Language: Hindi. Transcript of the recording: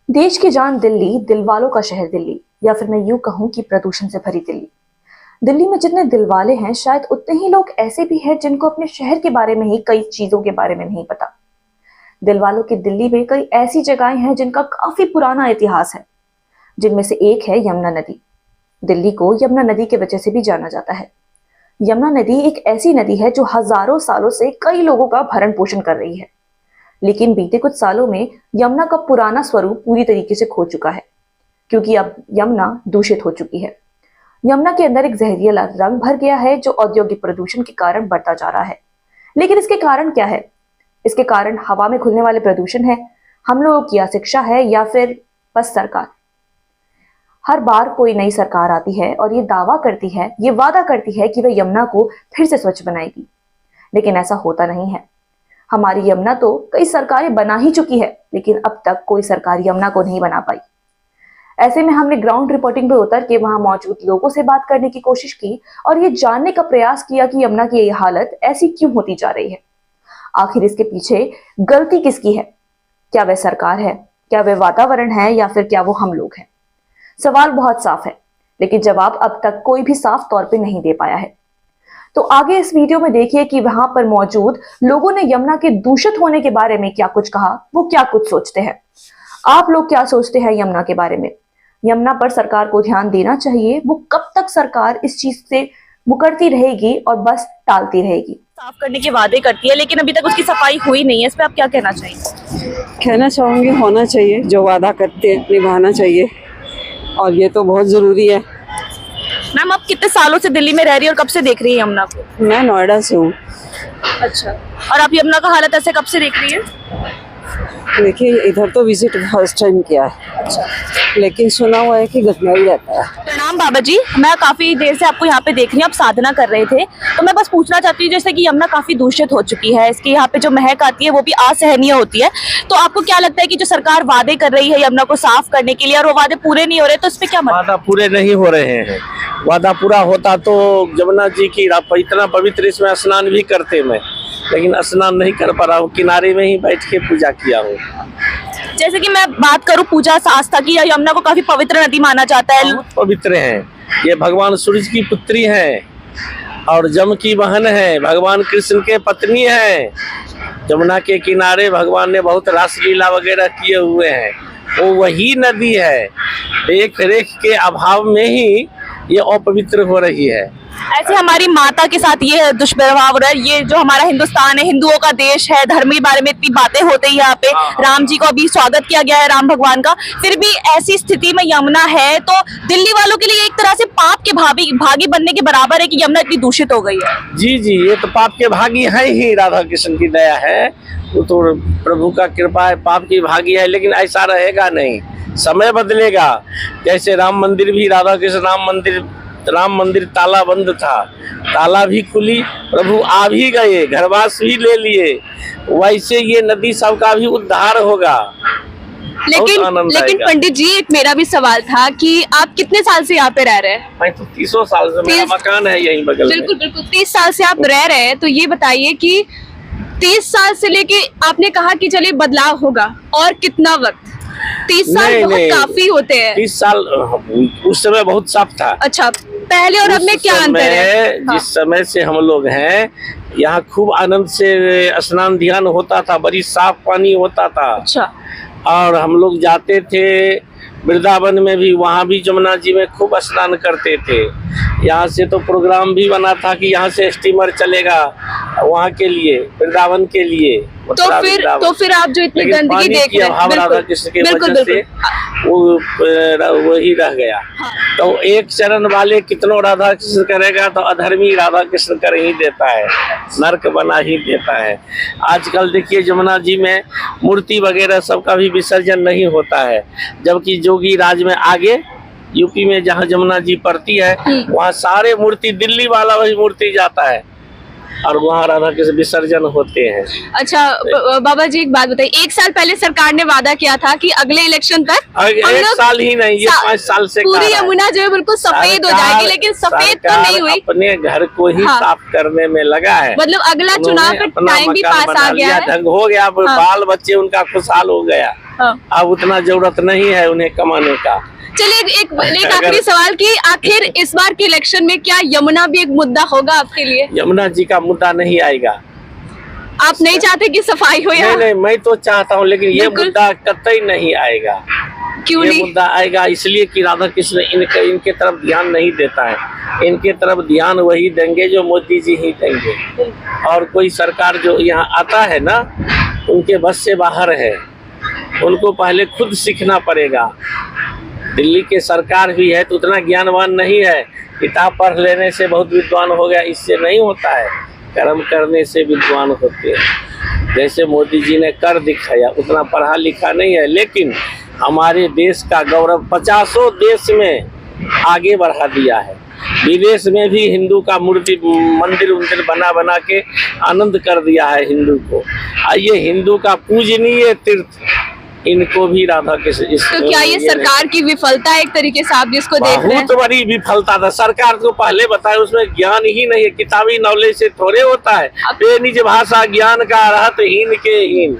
देश की जान दिल्ली, दिल वालों का शहर दिल्ली, या फिर मैं यूं कहूं कि प्रदूषण से भरी दिल्ली। दिल्ली में जितने दिलवाले हैं, शायद उतने ही लोग ऐसे भी हैं जिनको अपने शहर के बारे में ही कई चीजों के बारे में नहीं पता। दिलवालों की दिल्ली में कई ऐसी जगहें हैं जिनका काफी पुराना इतिहास है, जिनमें से एक है यमुना नदी। दिल्ली को यमुना नदी के वजह से भी जाना जाता है। यमुना नदी एक ऐसी नदी है जो हजारों सालों से कई लोगों का भरण पोषण कर रही है, लेकिन बीते कुछ सालों में यमुना का पुराना स्वरूप पूरी तरीके से खो चुका है, क्योंकि अब यमुना दूषित हो चुकी है। यमुना के अंदर एक जहरीला रंग भर गया है जो औद्योगिक प्रदूषण के कारण बढ़ता जा रहा है। लेकिन इसके कारण क्या है? इसके कारण हवा में घुलने वाले प्रदूषण है, हम लोगों की अशिक्षा है, या फिर बस सरकार? हर बार कोई नई सरकार आती है और ये वादा करती है कि वह यमुना को फिर से स्वच्छ बनाएगी, लेकिन ऐसा होता नहीं है। हमारी यमुना तो कई सरकारें बना ही चुकी है, लेकिन अब तक कोई सरकार यमुना को नहीं बना पाई। ऐसे में हमने ग्राउंड रिपोर्टिंग पे उतर के वहां मौजूद लोगों से बात करने की कोशिश की और ये जानने का प्रयास किया कि यमुना की ये हालत ऐसी क्यों होती जा रही है। आखिर इसके पीछे गलती किसकी है? क्या वह सरकार है, क्या वह वातावरण है, या फिर क्या वो हम लोग हैं? सवाल बहुत साफ है, लेकिन जवाब अब तक कोई भी साफ तौर पे नहीं दे पाया है। तो आगे इस वीडियो में देखिए कि वहां पर मौजूद लोगों ने यमुना के दूषित होने के बारे में क्या कुछ कहा, वो क्या कुछ सोचते हैं। आप लोग क्या सोचते हैं यमुना के बारे में? यमुना पर सरकार को ध्यान देना चाहिए। वो कब तक सरकार इस चीज से मुकरती रहेगी और बस टालती रहेगी? साफ करने के वादे करती है, लेकिन अभी तक उसकी सफाई हुई नहीं है। इस पे आप क्या कहना चाहेंगे? कहना चाहूँगी होना चाहिए, जो वादा करते हैं निभाना चाहिए, और ये तो बहुत ज़रूरी है। मैम, आप कितने सालों से दिल्ली में रह रही है और कब से देख रही है यमुना को? मैं नोएडा से हूँ। अच्छा, और आप यमुना का हालत ऐसे कब से देख रही है? देखिए, इधर तो विजिट फर्स्ट टाइम किया है। अच्छा, लेकिन सुना हुआ है कि गंदा ही रहता है। प्रणाम बाबा जी, मैं काफी देर से आपको यहाँ पे देख रही हूँ, आप साधना कर रहे थे, तो मैं बस पूछना चाहती हूँ, जैसे कि यमुना काफी दूषित हो चुकी है, इसकी यहाँ पे जो महक आती है वो भी असहनीय होती है, तो आपको क्या लगता है कि जो सरकार वादे कर रही है यमुना को साफ करने के लिए और वो वादे पूरे नहीं हो रहे, तो इस पे क्या मतलब? वादा पूरे नहीं हो रहे हैं। वादा पूरा होता तो यमुना जी की इतना पवित्र इसमें स्नान भी करते मैं, लेकिन स्नान नहीं कर पा रहा हूँ, किनारे में ही बैठ के पूजा किया हूँ। जैसे कि मैं बात करूं पूजा आस्था की, यमुना को काफी पवित्र नदी माना जाता है। बहुत पवित्र है, ये भगवान सूरज की पुत्री है और जम की बहन है, भगवान कृष्ण के पत्नी है। यमुना के किनारे भगवान ने बहुत रासलीला वगैरह किए हुए हैं, वो वही नदी है। देख रेख के अभाव में ही ये अपवित्र हो रही है। ऐसे हमारी माता के साथ ये दुष्व्यवहार हो रहा है। ये जो हमारा हिंदुस्तान है, हिंदुओं का देश है, धर्म के बारे में इतनी बातें होती है यहाँ पे। राम जी को अभी स्वागत किया गया है, राम भगवान का, फिर भी ऐसी स्थिति में यमुना है, तो दिल्ली वालों के लिए एक तरह से पाप के भागी बनने के बराबर है कि यमुना इतनी दूषित हो गई है। जी जी, ये तो पाप के भागी है ही, राधा कृष्ण की दया है, वो तो प्रभु का कृपा है, पाप की भागी है। लेकिन ऐसा रहेगा नहीं, समय बदलेगा। जैसे राम मंदिर भी, राधा कृष्ण राम मंदिर ताला बंद था, ताला भी खुली, प्रभु आ भी गए, घरवास भी ले लिए, वैसे ये नदी सबका भी उद्धार होगा। लेकिन पंडित जी, एक मेरा भी सवाल था कि आप कितने साल से यहाँ पे रह रहे हैं? मैं तो 30 साल से, मेरा मकान है यहीं बगल में। बिल्कुल 30 साल से आप रह रहे हैं, तो ये बताइए कि 30 साल से लेके आपने कहा कि चलिए बदलाव होगा, और कितना वक्त? 30 साल बहुत काफी होते हैं। 30 साल उस समय बहुत साफ था। अच्छा, पहले और अब में क्या अंतर है? जिस समय से हम लोग हैं यहाँ, खूब आनंद से स्नान ध्यान होता था, बड़ी साफ पानी होता था। अच्छा, और हम लोग जाते थे वृंदावन में भी, वहाँ भी यमुना जी में खूब स्नान करते थे। यहाँ से तो प्रोग्राम भी बना था कि यहाँ से स्टीमर चलेगा वहाँ के लिए, वृंदावन के लिए। तो फिर आप जो इतनी गंदगी देख रहे हैं, राधा कृष्ण के वजह से वही रह गया। हाँ। तो एक चरण वाले कितनों राधा कृष्ण करेगा, तो अधर्मी राधा कृष्ण कर ही देता है, नरक बना ही देता है। आजकल देखिए यमुना जी में मूर्ति वगैरह सबका भी विसर्जन नहीं होता है, जबकि जोगी राज में आगे यूपी में जहाँ यमुना जी पड़ती है, वहाँ सारे मूर्ति, दिल्ली वाला वही मूर्ति जाता है और वहाँ राधा के विसर्जन होते हैं। अच्छा बाबा जी, एक बात बताइए, 1 साल पहले सरकार ने वादा किया था कि अगले इलेक्शन तक 1 साल ही नहीं, ये 5 साल से पूरी यमुना जो है बिल्कुल सफेद हो जाएगी, लेकिन सफेद तो नहीं हुई। अपने घर को ही साफ करने में लगा है। मतलब अगला चुनाव का टाइम भी पास आ गया है, ढंग हो गया, बाल बच्चे उनका खुशहाल हो गया। हाँ। अब उतना जरूरत नहीं है उन्हें कमाने का। चलिए एक आखिरी सवाल की, आखिर इस बार के इलेक्शन में क्या यमुना भी एक मुद्दा होगा आपके लिए? यमुना जी का मुद्दा नहीं आएगा। आप नहीं चाहते कि सफाई हो नहीं यहाँ? नहीं, मैं तो चाहता हूँ, लेकिन ये बिल्कुल। मुद्दा कतई नहीं आएगा। क्यों ये नहीं? मुद्दा आएगा इसलिए कि राधा कृष्ण इनके तरफ ध्यान नहीं देता है। इनके तरफ ध्यान वही देंगे जो मोदी जी ही देंगे, और कोई सरकार जो यहाँ आता है ना, उनके बस से बाहर है। उनको पहले खुद सीखना पड़ेगा। दिल्ली के सरकार भी है तो उतना ज्ञानवान नहीं है। किताब पढ़ लेने से बहुत विद्वान हो गया, इससे नहीं होता है। कर्म करने से विद्वान होते हैं। जैसे मोदी जी ने कर दिखाया, उतना पढ़ा लिखा नहीं है, लेकिन हमारे देश का गौरव 50 देश में आगे बढ़ा दिया है। विदेश में भी हिंदू का मूर्ति मंदिर उंदिर बना बना के आनंद कर दिया है हिंदू को। ये हिंदू का पूजनीय तीर्थ, इनको भी राधा कृष्ण तो क्या ये सरकार की विफलता है एक तरीके से, आप जिसको देख रहे हैं? बहुत बड़ी विफलता था। सरकार को पहले बताए, उसमें ज्ञान ही नहीं है। किताबी नॉलेज से थोड़े होता है। बेनिज भाषा ज्ञान का रहत हीन के हीन।